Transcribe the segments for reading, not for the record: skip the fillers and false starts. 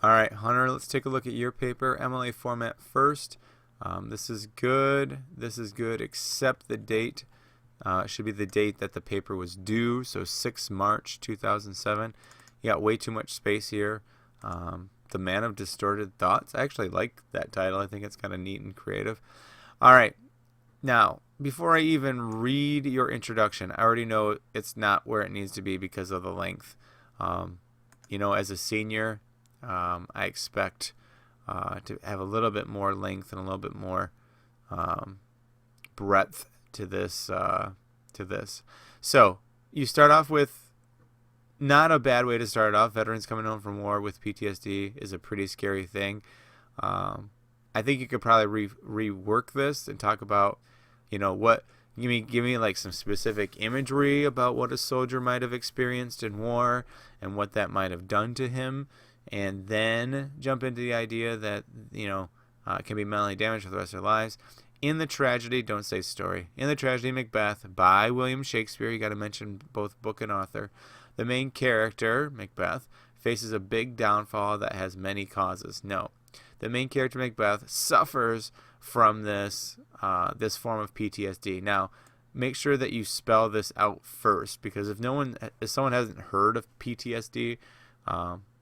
All right, Hunter, let's take a look at your paper. MLA format first. This is good. This is good, except the date. It should be the date that the paper was due, so 6 March 2007. You got way too much space here. The Man of Distorted Thoughts. I actually like that title. I think it's kind of neat and creative. All right. Now, before I even read your introduction, I already know it's not where it needs to be because of the length. As a senior, I expect to have a little bit more length and a little bit more breadth to this. So you start off with not a bad way to start off. Veterans coming home from war with PTSD is a pretty scary thing. I think you could probably rework this and talk about, what. Give me like some specific imagery about what a soldier might have experienced in war and what that might have done to him, and then jump into the idea that it can be mentally damaged for the rest of their lives. In the tragedy, don't say story. In the tragedy Macbeth by William Shakespeare, you got to mention both book and author. The main character, Macbeth, faces a big downfall that has many causes. No, the main character Macbeth suffers from this form of PTSD. Now, make sure that you spell this out first, because if someone hasn't heard of PTSD,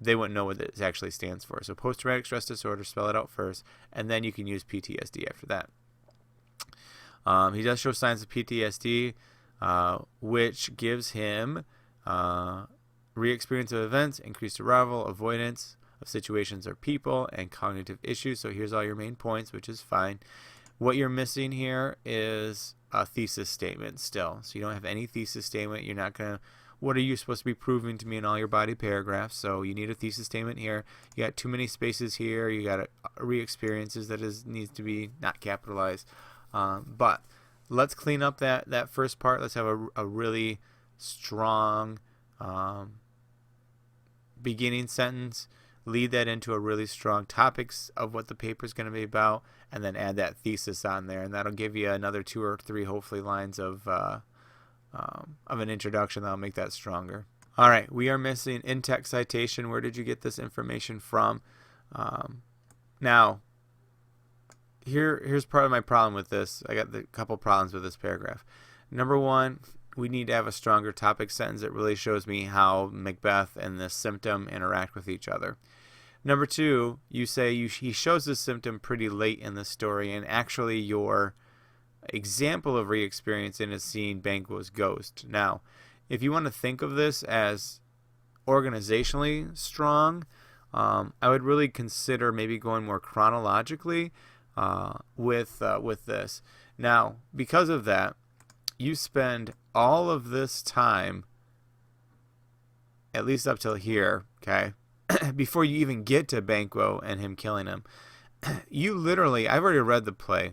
they wouldn't know what this actually stands for. So post-traumatic stress disorder, spell it out first, and then you can use PTSD after that. He does show signs of PTSD, which gives him re-experience of events, increased arrival, avoidance of situations or people, and cognitive issues. So here's all your main points, which is fine. What you're missing here is a thesis statement still. So you don't have any thesis statement. You're not going to, what are you supposed to be proving to me in all your body paragraphs? So you need a thesis statement here. You got too many spaces here. You got re-experiences that needs to be not capitalized. But let's clean up that first part. Let's have a really strong beginning sentence. Lead that into a really strong topics of what the paper is going to be about, and then add that thesis on there, and that'll give you another 2 or 3 hopefully lines of an introduction that'll make that stronger. All right, we are missing in-text citation. Where did you get this information from? Now, here's part of my problem with this. I got a couple problems with this paragraph. Number one, we need to have a stronger topic sentence that really shows me how Macbeth and the symptom interact with each other. Number two, you say he shows this symptom pretty late in the story, and actually your example of re-experiencing is seeing Banquo's ghost. Now, if you want to think of this as organizationally strong, I would really consider maybe going more chronologically with this. Now, because of that, you spend all of this time, at least up till here, okay, before you even get to Banquo and him killing him. You literally, I've already read the play.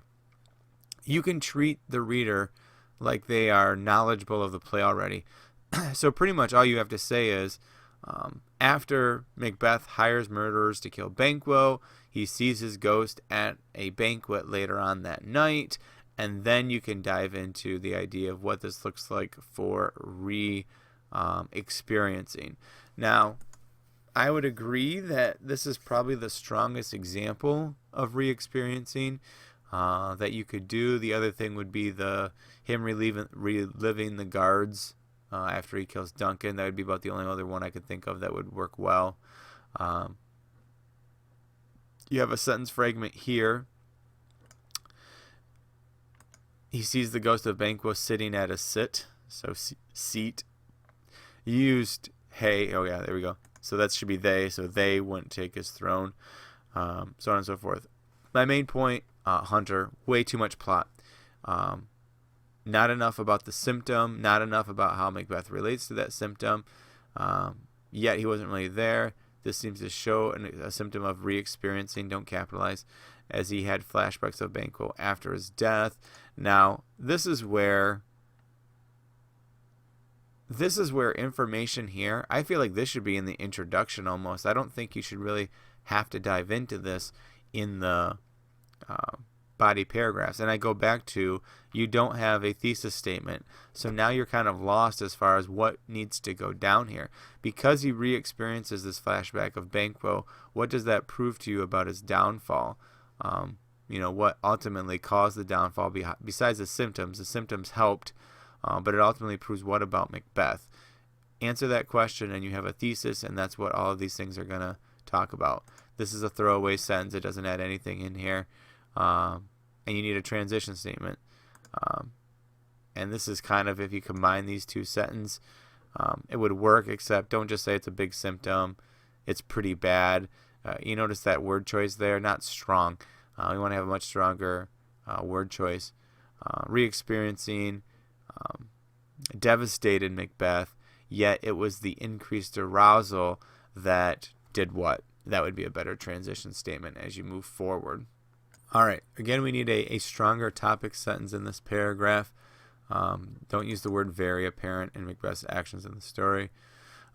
You can treat the reader like they are knowledgeable of the play already. So pretty much all you have to say is, after Macbeth hires murderers to kill Banquo, he sees his ghost at a banquet later on that night, and then you can dive into the idea of what this looks like for experiencing. Now, I would agree that this is probably the strongest example of re-experiencing that you could do. The other thing would be him reliving the guards after he kills Duncan. That would be about the only other one I could think of that would work well. You have a sentence fragment here. He sees the ghost of Banquo sitting at a seat. You used hey. Oh yeah, there we go. So that should be they. So they wouldn't take his throne. So on and so forth. My main point, Hunter, way too much plot. Not enough about the symptom. Not enough about how Macbeth relates to that symptom. Yet he wasn't really there. This seems to show a symptom of re-experiencing, don't capitalize, as he had flashbacks of Banquo after his death. Now, this is where information here, I feel like this should be in the introduction almost. I don't think you should really have to dive into this in the body paragraphs. And I go back to, you don't have a thesis statement. So now you're kind of lost as far as what needs to go down here. Because he re-experiences this flashback of Banquo, what does that prove to you about his downfall? What ultimately caused the downfall besides the symptoms? The symptoms helped, but it ultimately proves what about Macbeth? Answer that question and you have a thesis, and that's what all of these things are going to talk about. This is a throwaway sentence. It doesn't add anything in here. And you need a transition statement. And this is kind of, if you combine these two sentences, it would work, except don't just say it's a big symptom. It's pretty bad. You notice that word choice there, not strong. We want to have a much stronger word choice. Re-experiencing, devastated Macbeth, yet it was the increased arousal that did what? That would be a better transition statement as you move forward. All right, again, we need a stronger topic sentence in this paragraph. Don't use the word very apparent in Macbeth's actions in the story.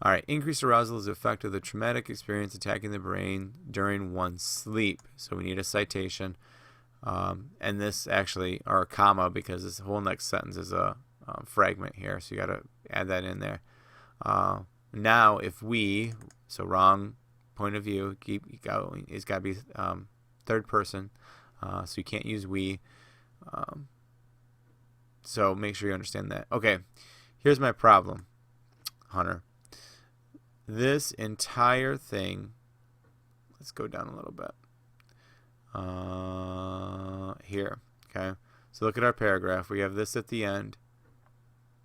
All right, increased arousal is the effect of the traumatic experience attacking the brain during one's sleep. So we need a citation. And this actually, or a comma, because this whole next sentence is a fragment here. So you got to add that in there. Now, if we, so wrong point of view, keep going. It's got to be third person. So you can't use we. So make sure you understand that. Okay, here's my problem, Hunter. This entire thing, let's go down a little bit. Here, okay? So look at our paragraph. We have this at the end.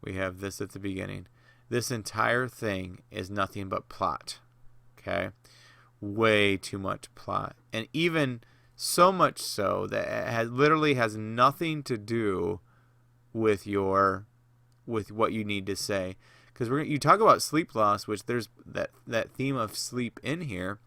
We have this at the beginning. This entire thing is nothing but plot, okay? Way too much plot. And even so much so that it literally has nothing to do with what you need to say. Because you talk about sleep loss, which there's that theme of sleep in here,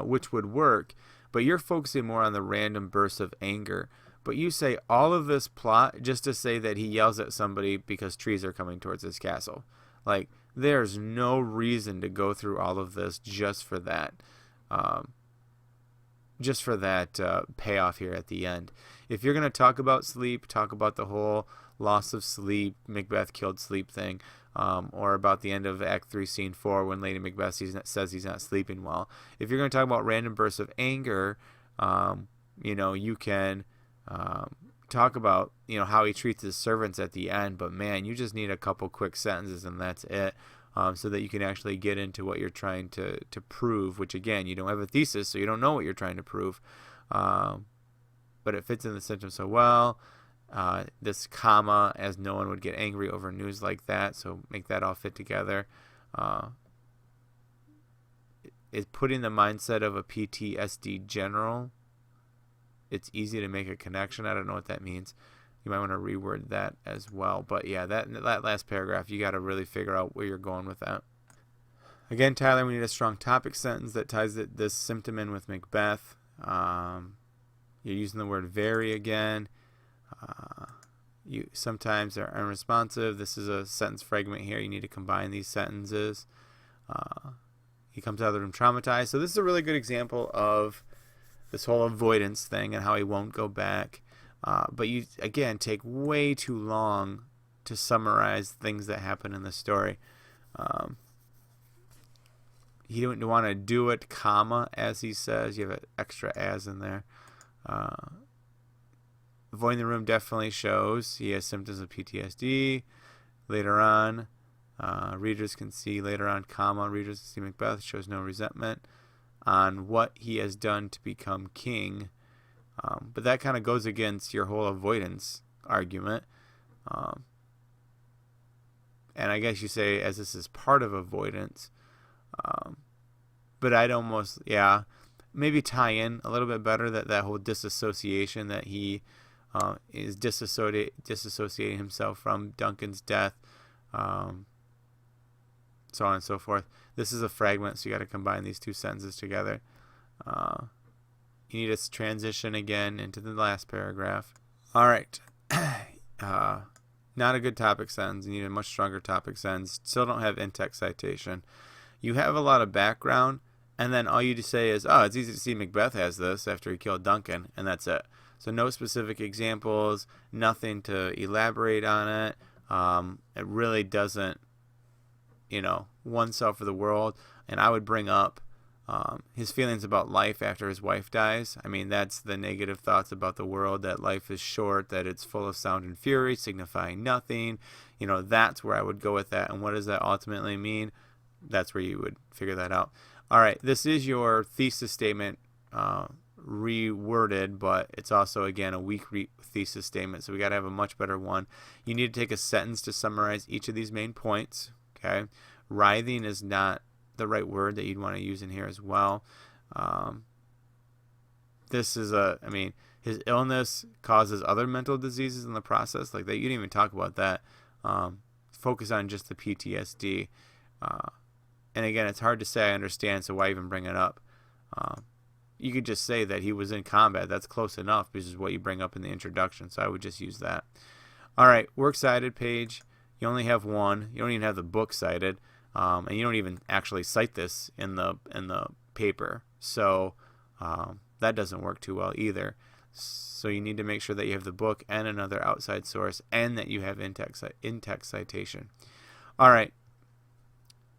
which would work, but you're focusing more on the random bursts of anger. But you say all of this plot just to say that he yells at somebody because trees are coming towards his castle. Like, there's no reason to go through all of this just for that. Payoff here at the end. If you're going to talk about sleep, talk about the whole loss of sleep, Macbeth killed sleep thing, or about the end of Act 3, Scene 4, when Lady Macbeth says he's not sleeping well. If you're going to talk about random bursts of anger, you can talk about how he treats his servants at the end, but man, you just need a couple quick sentences and that's it. So that you can actually get into what you're trying to prove, which again, you don't have a thesis, so you don't know what you're trying to prove. But it fits in the sentence so well. This comma, as no one would get angry over news like that, so make that all fit together. It's putting the mindset of a PTSD general. It's easy to make a connection. I don't know what that means. You might want to reword that as well. But yeah, that last paragraph, you got to really figure out where you're going with that. Again, Tyler, we need a strong topic sentence that ties this symptom in with Macbeth. You're using the word very again. You sometimes are unresponsive. This is a sentence fragment here. You need to combine these sentences. He comes out of the room traumatized. So this is a really good example of this whole avoidance thing and how he won't go back. But you, again, take way too long to summarize things that happen in the story. He didn't want to do it, comma, as he says. You have an extra as in there. Avoiding the room definitely shows he has symptoms of PTSD. Later on, readers can see later on, comma, readers can see Macbeth shows no resentment on what he has done to become king. But that kind of goes against your whole avoidance argument. And I guess you say as this is part of avoidance. But I'd almost, maybe tie in a little bit better that whole disassociation that he is disassociating himself from Duncan's death, so on and so forth. This is a fragment, so you got to combine these two sentences together. You need to transition again into the last paragraph. All right. Not a good topic sentence. You need a much stronger topic sentence. Still don't have in-text citation. You have a lot of background, and then all you just say is, it's easy to see Macbeth has this after he killed Duncan, and that's it. So no specific examples, nothing to elaborate on it. It really doesn't, oneself for the world. And I would bring up his feelings about life after his wife dies. I mean, that's the negative thoughts about the world, that life is short, that it's full of sound and fury, signifying nothing. That's where I would go with that. And what does that ultimately mean? That's where you would figure that out. All right, this is your thesis statement reworded, but it's also, again, a weak thesis statement, so we got to have a much better one. You need to take a sentence to summarize each of these main points. Okay, writhing is not the right word that you'd want to use in here as well. This is his illness causes other mental diseases in the process, like that. You didn't even talk about that. Focus on just the PTSD. And again, it's hard to say, I understand, so why even bring it up? You could just say that he was in combat. That's close enough, because is what you bring up in the introduction, so I would just use that. All right, works cited page. You only have one. You don't even have the book cited. And you don't even actually cite this in the paper, so that doesn't work too well either. So you need to make sure that you have the book and another outside source, and that you have in-text citation. All right,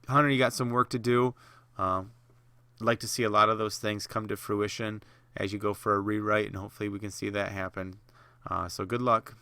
Hunter, you got some work to do. I'd like to see a lot of those things come to fruition as you go for a rewrite, and hopefully we can see that happen. So good luck.